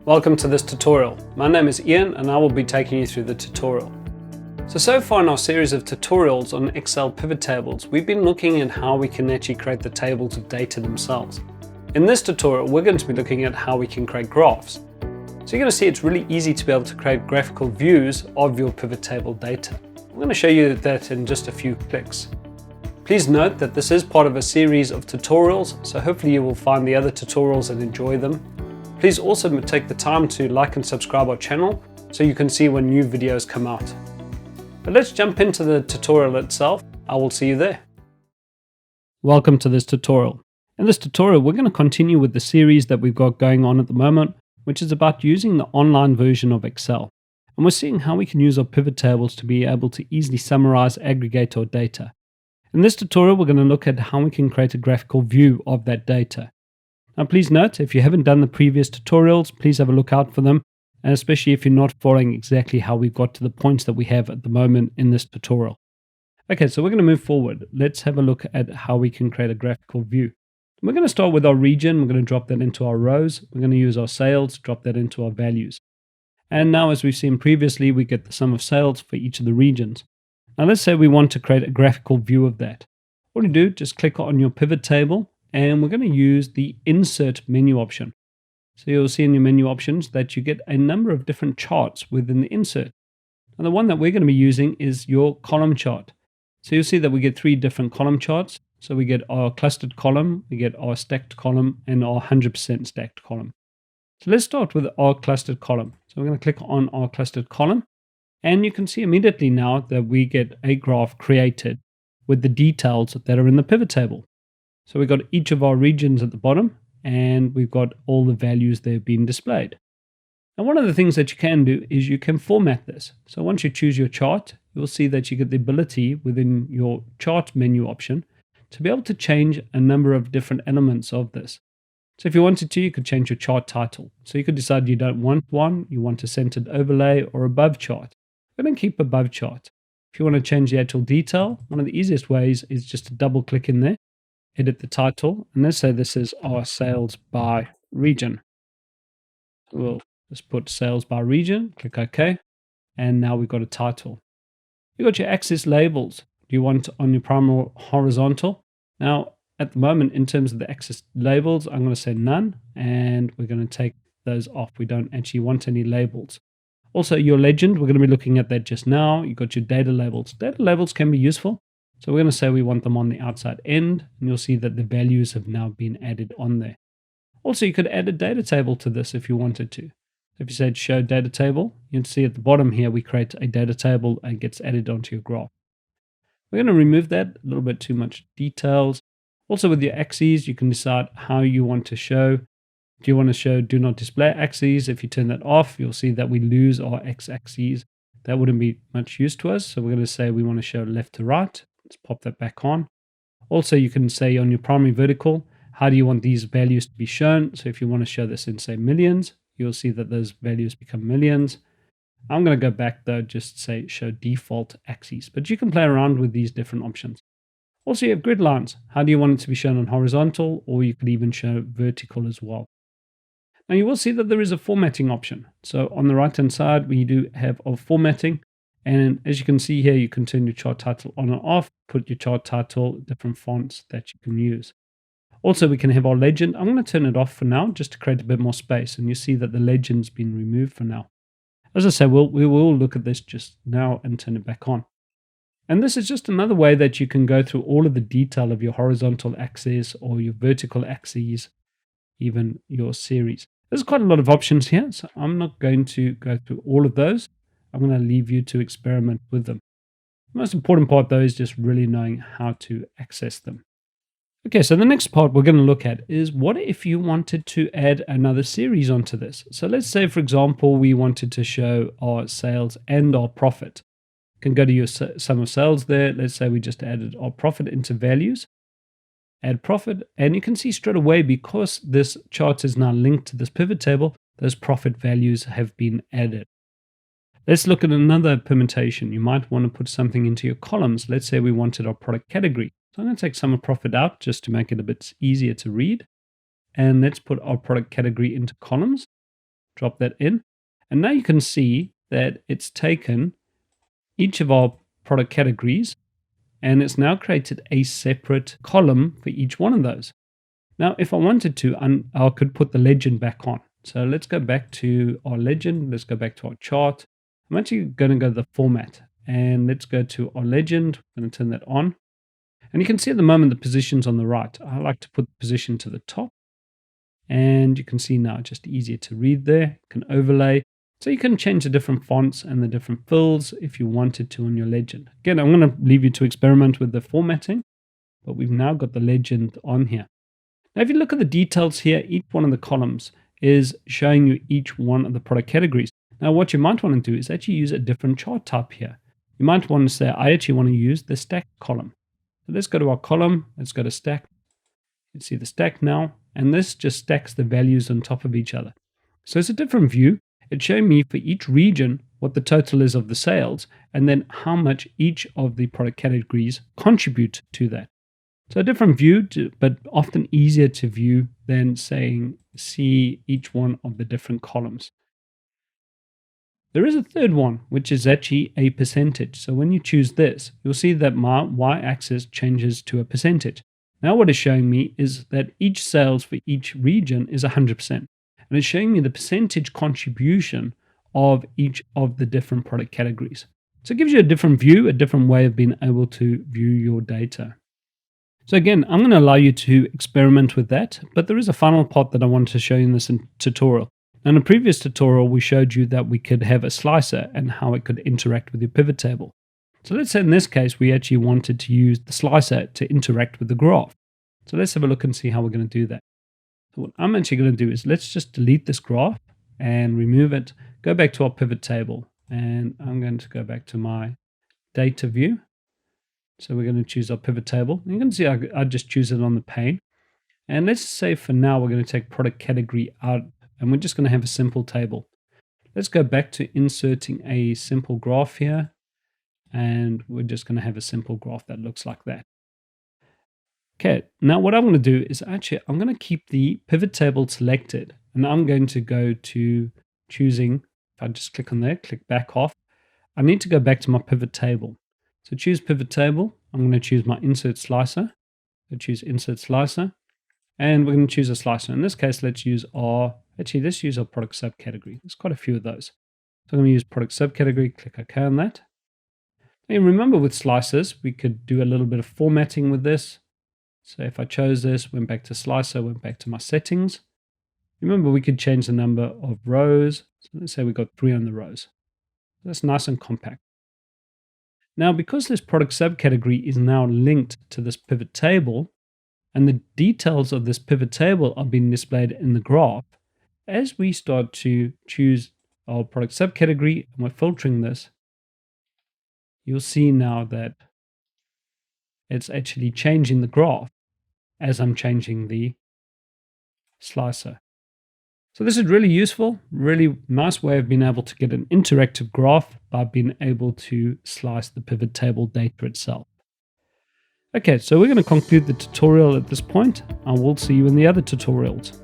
Welcome to this tutorial. My name is Ian and I will be taking you through the tutorial. So far in our series of tutorials on Excel pivot tables, we've been looking at how we can actually create the tables of data themselves. In this tutorial, we're going to be looking at how we can create graphs. So you're going to see it's really easy to be able to create graphical views of your pivot table data. I'm going to show you that in just a few clicks. Please note that this is part of a series of tutorials, so hopefully you will find the other tutorials and enjoy them. Please also take the time to like and subscribe our channel so you can see when new videos come out. But let's jump into the tutorial itself. I will see you there. Welcome to this tutorial. In this tutorial, we're going to continue with the series that we've got going on at the moment, which is about using the online version of Excel. And we're seeing how we can use our pivot tables to be able to easily summarize, aggregate our data. In this tutorial, we're going to look at how we can create a graphical view of that data. Now, please note, if you haven't done the previous tutorials, please have a look out for them, and especially if you're not following exactly how we've got to the points that we have at the moment in this tutorial. Okay, so we're going to move forward. Let's have a look at how we can create a graphical view. We're going to start with our region. We're going to drop that into our rows. We're going to use our sales, drop that into our values. And now, as we've seen previously, we get the sum of sales for each of the regions. Now let's say we want to create a graphical view of that. What do you do? Just click on your pivot table and we're going to use the insert menu option. So you'll see in your menu options that you get a number of different charts within the insert. And the one that we're going to be using is your column chart. So you'll see that we get three different column charts. So we get our clustered column, we get our stacked column, and our 100% stacked column. So let's start with our clustered column. So we're going to click on our clustered column. And you can see immediately now that we get a graph created with the details that are in the pivot table. So we've got each of our regions at the bottom and we've got all the values that have been displayed. And one of the things that you can do is you can format this. So once you choose your chart, you'll see that you get the ability within your chart menu option to be able to change a number of different elements of this. So if you wanted to, you could change your chart title. So you could decide you don't want one, you want a centered overlay or above chart. We're going to keep above chart. If you want to change the actual detail, one of the easiest ways is just to double click in there, edit the title, and let's say this is our sales by region. We'll just put sales by region, click OK, and now we've got a title. You've got your axis labels. Do you want on your primary or horizontal? Now, at the moment, in terms of the axis labels, I'm going to say none, and we're going to take those off. We don't actually want any labels. Also, your legend, we're going to be looking at that just now. You've got your data labels. Data labels can be useful. So we're going to say we want them on the outside end, and you'll see that the values have now been added on there. Also, you could add a data table to this if you wanted to. If you said show data table, you'll see at the bottom here, we create a data table and it gets added onto your graph. We're going to remove that, a little bit too much details. Also with your axes, you can decide how you want to show. Do you want to show do not display axes? If you turn that off, you'll see that we lose our x-axes. That wouldn't be much use to us. So we're going to say we want to show left to right. Let's pop that back on. Also, you can say on your primary vertical, how do you want these values to be shown? So if you want to show this in say millions, you'll see that those values become millions. I'm going to go back though, just say show default axes, but you can play around with these different options. Also, you have grid lines. How do you want it to be shown on horizontal, or you could even show vertical as well. Now you will see that there is a formatting option. So on the right hand side, we do have our formatting. And as you can see here, you can turn your chart title on and off, put your chart title, different fonts that you can use. Also, we can have our legend. I'm going to turn it off for now, just to create a bit more space. And you see that the legend's been removed for now. As I say, we will look at this just now and turn it back on. And this is just another way that you can go through all of the detail of your horizontal axis or your vertical axes, even your series. There's quite a lot of options here, so I'm not going to go through all of those. I'm going to leave you to experiment with them. The most important part, though, is just really knowing how to access them. Okay, so the next part we're going to look at is what if you wanted to add another series onto this? So let's say, for example, we wanted to show our sales and our profit. You can go to your sum of sales there. Let's say we just added our profit into values. Add profit, and you can see straight away, because this chart is now linked to this pivot table, those profit values have been added. Let's look at another permutation. You might want to put something into your columns. Let's say we wanted our product category. So I'm going to take sum of profit out just to make it a bit easier to read. And let's put our product category into columns. drop that in. And now you can see that it's taken each of our product categories and it's now created a separate column for each one of those. Now, if I wanted to, I could put the legend back on. So let's go back to our legend. Let's go back to our chart. I'm actually going to go to the format and let's go to our legend. I'm going to turn that on. And you can see at the moment the position's on the right. I like to put the position to the top. And you can see now just easier to read there. You can overlay. So you can change the different fonts and the different fills if you wanted to on your legend. Again, I'm going to leave you to experiment with the formatting, but we've now got the legend on here. Now, if you look at the details here, each one of the columns is showing you each one of the product categories. Now, what you might want to do is actually use a different chart type here. You might want to say, I actually want to use the stack column. So let's go to our column. Let's go to stack. You can see the stack now, and this just stacks the values on top of each other. So it's a different view. It's showing me for each region what the total is of the sales, and then how much each of the product categories contribute to that. So a different view, but often easier to view than saying see each one of the different columns. There is a third one, which is actually a percentage. So when you choose this, you'll see that my y-axis changes to a percentage. Now what it's showing me is that each sales for each region is 100%. And it's showing me the percentage contribution of each of the different product categories. So it gives you a different view, a different way of being able to view your data. So again, I'm going to allow you to experiment with that, but there is a final part that I wanted to show you in this tutorial. In a previous tutorial, we showed you that we could have a slicer and how it could interact with your pivot table. So let's say in this case, we actually wanted to use the slicer to interact with the graph. So let's have a look and see how we're going to do that. So what I'm actually going to do is let's just delete this graph and remove it, go back to our pivot table, and I'm going to go back to my data view. So we're going to choose our pivot table. You can see I just choose it on the pane. And let's say for now, we're going to take product category out and we're just going to have a simple table. Let's go back to inserting a simple graph here. And we're just going to have a simple graph that looks like that. Okay, now what I'm going to do is actually, I'm going to keep the pivot table selected. And I'm going to go to choosing, if I just click on there, click back off, I need to go back to my pivot table. So choose pivot table. I'm going to choose my insert slicer. So choose insert slicer. And we're going to choose a slicer. In this case, let's use our product subcategory. There's quite a few of those. So I'm going to use product subcategory, click OK on that. And remember with slicers, we could do a little bit of formatting with this. So if I chose this, went back to slicer, went back to my settings. Remember, we could change the number of rows. So let's say we got 3 on the rows. That's nice and compact. Now, because this product subcategory is now linked to this pivot table, and the details of this pivot table are being displayed in the graph, as we start to choose our product subcategory and we're filtering this, you'll see now that it's actually changing the graph as I'm changing the slicer. So this is really useful, really nice way of being able to get an interactive graph by being able to slice the pivot table data itself. Okay, so we're going to conclude the tutorial at this point. I will see you in the other tutorials.